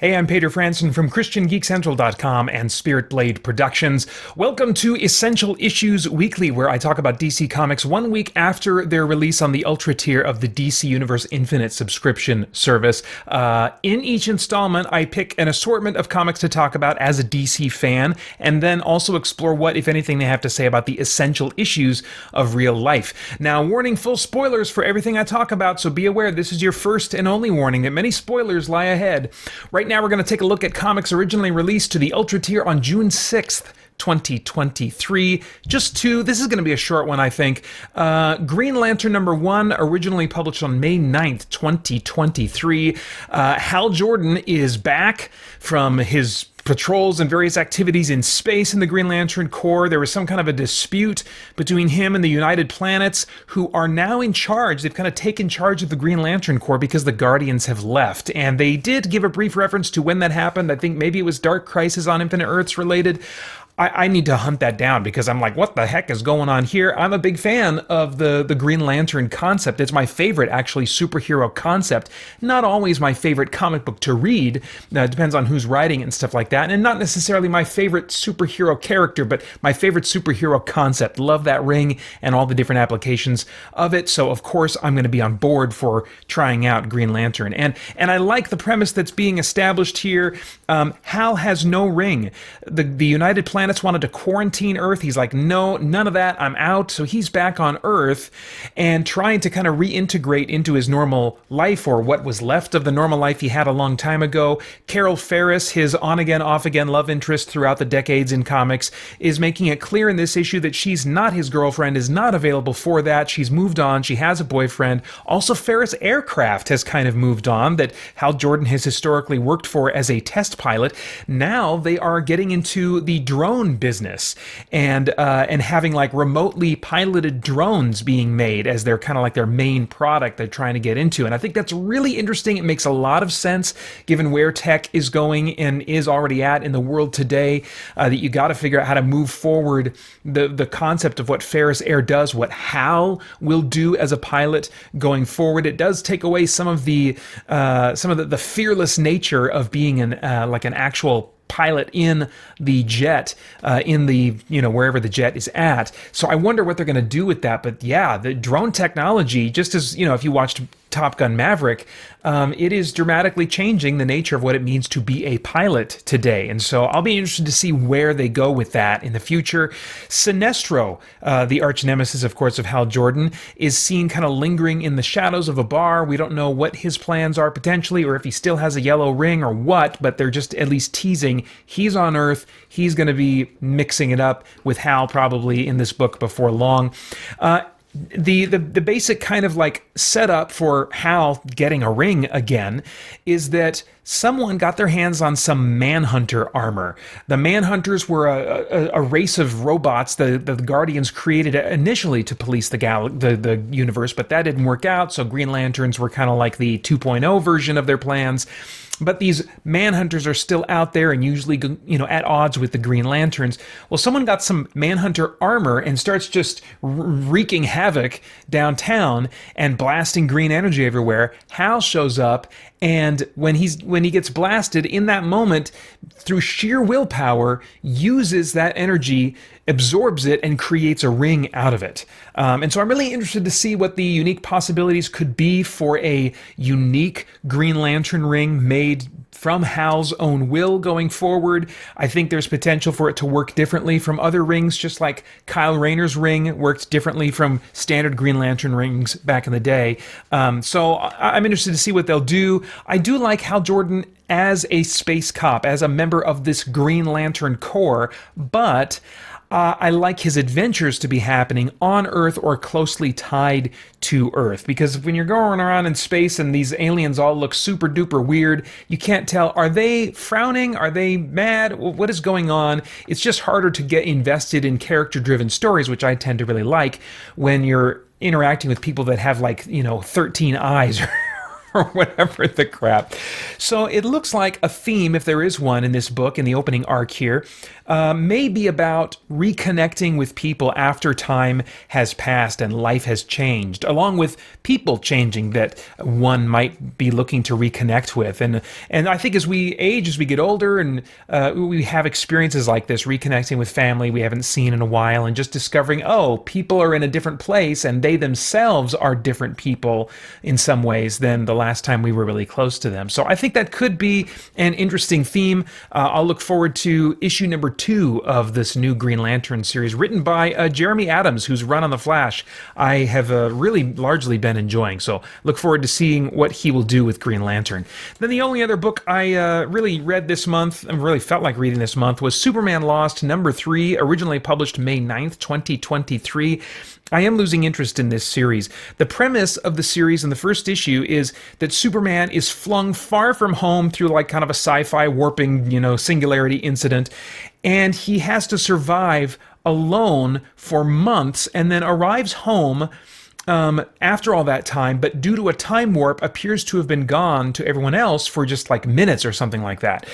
Hey, I'm Peter Franson from christiangeekcentral.com and Spirit Blade Productions. Welcome to Essential Issues Weekly, where I talk about DC Comics 1 week after their release on the Ultra tier of the DC Universe Infinite subscription service. In each installment, I pick an assortment of comics to talk about as a DC fan, and then also explore what, if anything, they have to say about the essential issues of real life. Now, warning, full spoilers for everything I talk about, so be aware this is your first and only warning that many spoilers lie ahead. Right now, we're going to take a look at comics originally released to the Ultra tier on June 6th. 2023. Just two. This is going to be a short one, I think. Green Lantern #1, originally published on May 9th, 2023. Hal Jordan is back from his patrols and various activities in space in the Green Lantern Corps. There was some kind of a dispute between him and the United Planets, who are now in charge. They've kind of taken charge of the Green Lantern Corps because the Guardians have left. And they did give a brief reference to when that happened. I think maybe it was Dark Crisis on Infinite Earths related. I need to hunt that down because I'm like, what the heck is going on here? I'm a big fan of the Green Lantern concept. It's my favorite, actually, superhero concept. Not always my favorite comic book to read. It depends on who's writing and stuff like that. And not necessarily my favorite superhero character, but my favorite superhero concept. Love that ring and all the different applications of it. So, of course, I'm going to be on board for trying out Green Lantern. And I like the premise that's being established here. Hal has no ring. The United Planets wanted to quarantine Earth. He's like, no, none of that. I'm out. So he's back on Earth and trying to kind of reintegrate into his normal life, or what was left of the normal life he had a long time ago. Carol Ferris, his on-again, off-again love interest throughout the decades in comics, is making it clear in this issue that she's not his girlfriend, is not available for that. She's moved on. She has a boyfriend. Also, Ferris Aircraft has kind of moved on, that Hal Jordan has historically worked for as a test pilot. Now they are getting into the drone business and having like remotely piloted drones being made as their kind of like their main product they're trying to get into. And I think that's really interesting. It makes a lot of sense given where tech is going and is already at in the world today, that you got to figure out how to move forward the concept of what Ferris Air does, what Hal will do as a pilot going forward. It does take away some of the fearless nature of being an actual pilot in the jet, in the, wherever the jet is at. So I wonder what they're going to do with that. But yeah, the drone technology, just as, if you watched Top Gun Maverick, it is dramatically changing the nature of what it means to be a pilot today. And so I'll be interested to see where they go with that in the future. Sinestro, the arch nemesis, of course, of Hal Jordan, is seen kind of lingering in the shadows of a bar. We don't know what his plans are potentially, or if he still has a yellow ring or what, but they're just at least teasing he's on Earth. He's going to be mixing it up with Hal probably in this book before long. The basic kind of like setup for Hal getting a ring again is that someone got their hands on some Manhunter armor. The Manhunters were a race of robots the Guardians created initially to police the universe, but that didn't work out, so Green Lanterns were kind of like the 2.0 version of their plans. But these Manhunters are still out there and usually, at odds with the Green Lanterns. Well, someone got some Manhunter armor and starts just wreaking havoc downtown and blasting green energy everywhere. Hal shows up, and when he gets blasted, in that moment, through sheer willpower, uses that energy, absorbs it, and creates a ring out of it. And so I'm really interested to see what the unique possibilities could be for a unique Green Lantern ring made from Hal's own will going forward. I think there's potential for it to work differently from other rings, just like Kyle Rayner's ring worked differently from standard Green Lantern rings back in the day. So I'm interested to see what they'll do. I do like Hal Jordan as a space cop, as a member of this Green Lantern Corps, but I like his adventures to be happening on Earth or closely tied to Earth. Because when you're going around in space and these aliens all look super duper weird, you can't tell, are they frowning? Are they mad? What is going on? It's just harder to get invested in character-driven stories, which I tend to really like, when you're interacting with people that have 13 eyes or whatever the crap. So it looks like a theme, if there is one in this book, in the opening arc here, may be about reconnecting with people after time has passed and life has changed, along with people changing that one might be looking to reconnect with. And I think as we age, as we get older, and we have experiences like this, reconnecting with family we haven't seen in a while, and just discovering, oh, people are in a different place, and they themselves are different people in some ways than the last time we were really close to them. So I think that could be an interesting theme. I'll look forward to issue number 2 of this new Green Lantern series, written by Jeremy Adams, whose run on The Flash I have really largely been enjoying. So look forward to seeing what he will do with Green Lantern. Then the only other book I really read this month, and really felt like reading this month, was Superman Lost number 3, originally published May 9th, 2023. I am losing interest in this series. The premise of the series in the first issue is that Superman is flung far from home through like kind of a sci-fi warping, singularity incident, and he has to survive alone for months and then arrives home after all that time, but due to a time warp appears to have been gone to everyone else for just like minutes or something like that.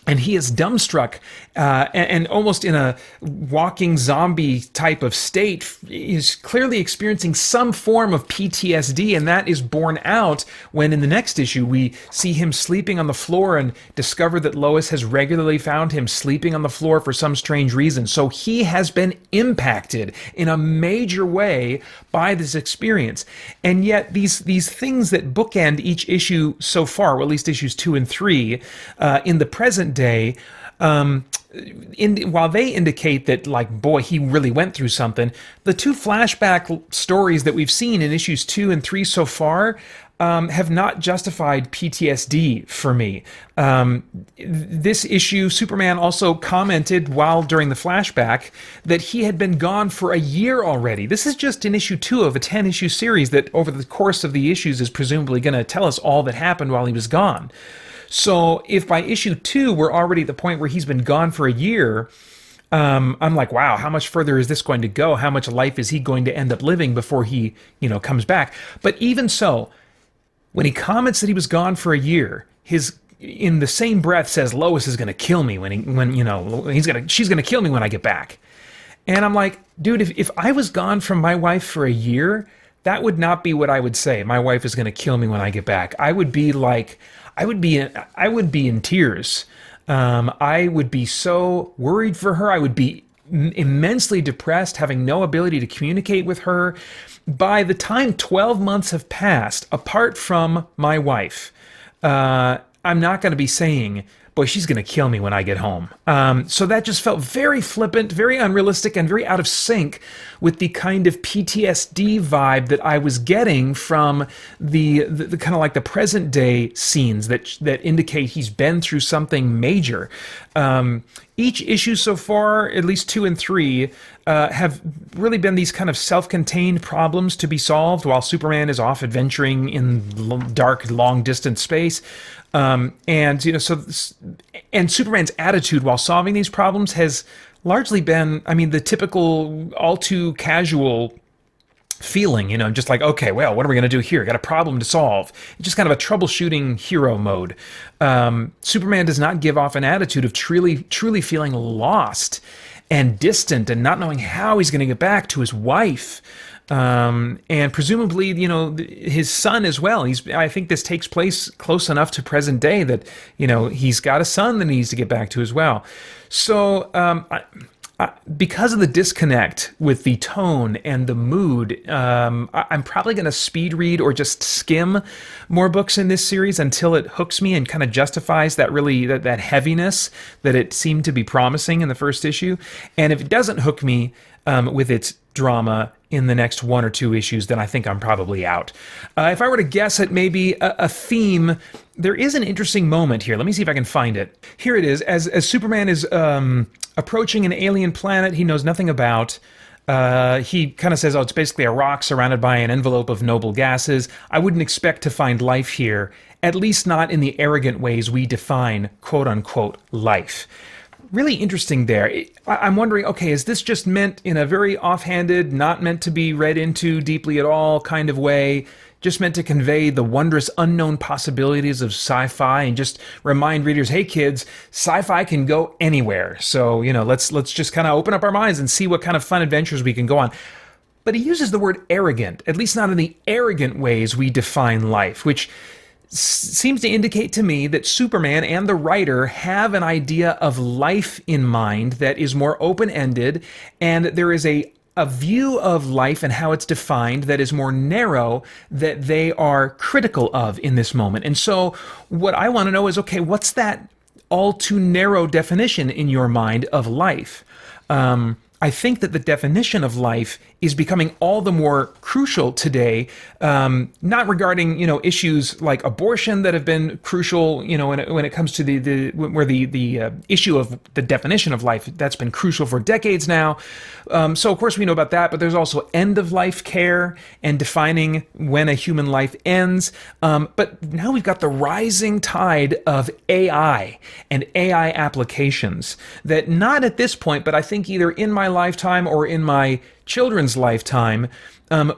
And he is dumbstruck and almost in a walking zombie type of state, is clearly experiencing some form of PTSD, and that is borne out when in the next issue we see him sleeping on the floor and discover that Lois has regularly found him sleeping on the floor for some strange reason. So he has been impacted in a major way by this experience. And yet these things that bookend each issue so far, or at least issues 2 and 3, in the present day, while they indicate that, like, boy, he really went through something, the 2 flashback stories that we've seen in issues 2 and 3 so far have not justified PTSD for me. This issue, Superman also commented while during the flashback that he had been gone for a year already. This is just in issue 2 of a 10-issue series that over the course of the issues is presumably going to tell us all that happened while he was gone. So if by issue 2 we're already at the point where he's been gone for a year, I'm like, wow, how much further is this going to go? How much life is he going to end up living before he, comes back? But even so, when he comments that he was gone for a year, in the same breath says Lois is going to kill me she's going to kill me when I get back. And I'm like, dude, if I was gone from my wife for a year, that would not be what I would say. My wife is going to kill me when I get back. I would be in tears. I would be so worried for her. I would be immensely depressed, having no ability to communicate with her. By the time 12 months have passed, apart from my wife, I'm not going to be saying, boy, she's going to kill me when I get home. So that just felt very flippant, very unrealistic, and very out of sync with the kind of PTSD vibe that I was getting from the kind of like the present day scenes that indicate he's been through something major. Each issue so far, at least 2 and 3, have really been these kind of self-contained problems to be solved while Superman is off adventuring in dark, long-distance space. And Superman's attitude while solving these problems has largely been, the typical all too casual feeling, just like, okay, well, what are we going to do here? Got a problem to solve. Just kind of a troubleshooting hero mode. Superman does not give off an attitude of truly feeling lost and distant and not knowing how he's going to get back to his wife. And presumably, his son as well. I think this takes place close enough to present day that, he's got a son that he needs to get back to as well. So, because of the disconnect with the tone and the mood, I'm probably going to speed read or just skim more books in this series until it hooks me and kind of justifies that heaviness that it seemed to be promising in the first issue. And if it doesn't hook me with its drama in the next 1 or 2 issues, then I think I'm probably out. If I were to guess at maybe a theme, there is an interesting moment here. Let me see if I can find it. Here it is. As Superman is approaching an alien planet he knows nothing about, he kind of says, it's basically a rock surrounded by an envelope of noble gases. I wouldn't expect to find life here, at least not in the arrogant ways we define quote-unquote life. Really interesting there. I'm wondering, okay, is this just meant in a very offhanded, not meant to be read into deeply at all kind of way? just meant to convey the wondrous unknown possibilities of sci-fi and just remind readers, hey kids, sci-fi can go anywhere. So, let's just kind of open up our minds and see what kind of fun adventures we can go on. But he uses the word arrogant, at least not in the arrogant ways we define life, which seems to indicate to me that Superman and the writer have an idea of life in mind that is more open-ended, and there is a view of life and how it's defined that is more narrow that they are critical of in this moment. And so what I want to know is, okay, what's that all too narrow definition in your mind of life? I think that the definition of life is becoming all the more crucial today, not regarding issues like abortion that have been crucial when it comes to the issue of the definition of life that's been crucial for decades now. So of course we know about that, but there's also end of life care and defining when a human life ends. But now we've got the rising tide of AI and AI applications that not at this point, but I think either in my lifetime or in my children's lifetime,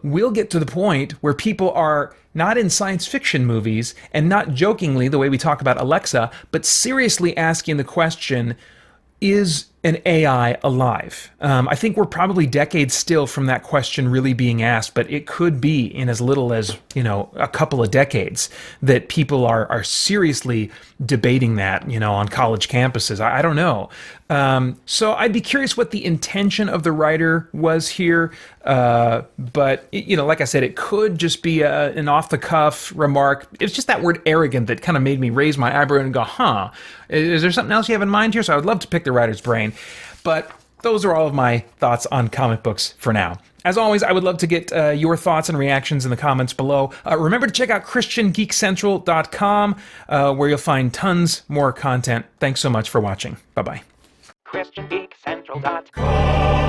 we'll get to the point where people are not in science fiction movies and not jokingly the way we talk about Alexa, but seriously asking the question, is an AI alive? I think we're probably decades still from that question really being asked, but it could be in as little as, a couple of decades that people are seriously debating that, on college campuses. I don't know. So I'd be curious what the intention of the writer was here. But, like I said, it could just be an off-the-cuff remark. It's just that word arrogant that kind of made me raise my eyebrow and go, is there something else you have in mind here? So I would love to pick the writer's brain. But those are all of my thoughts on comic books for now. As always, I would love to get your thoughts and reactions in the comments below. Remember to check out christiangeekcentral.com, where you'll find tons more content. Thanks so much for watching. Bye-bye. christiangeekcentral.com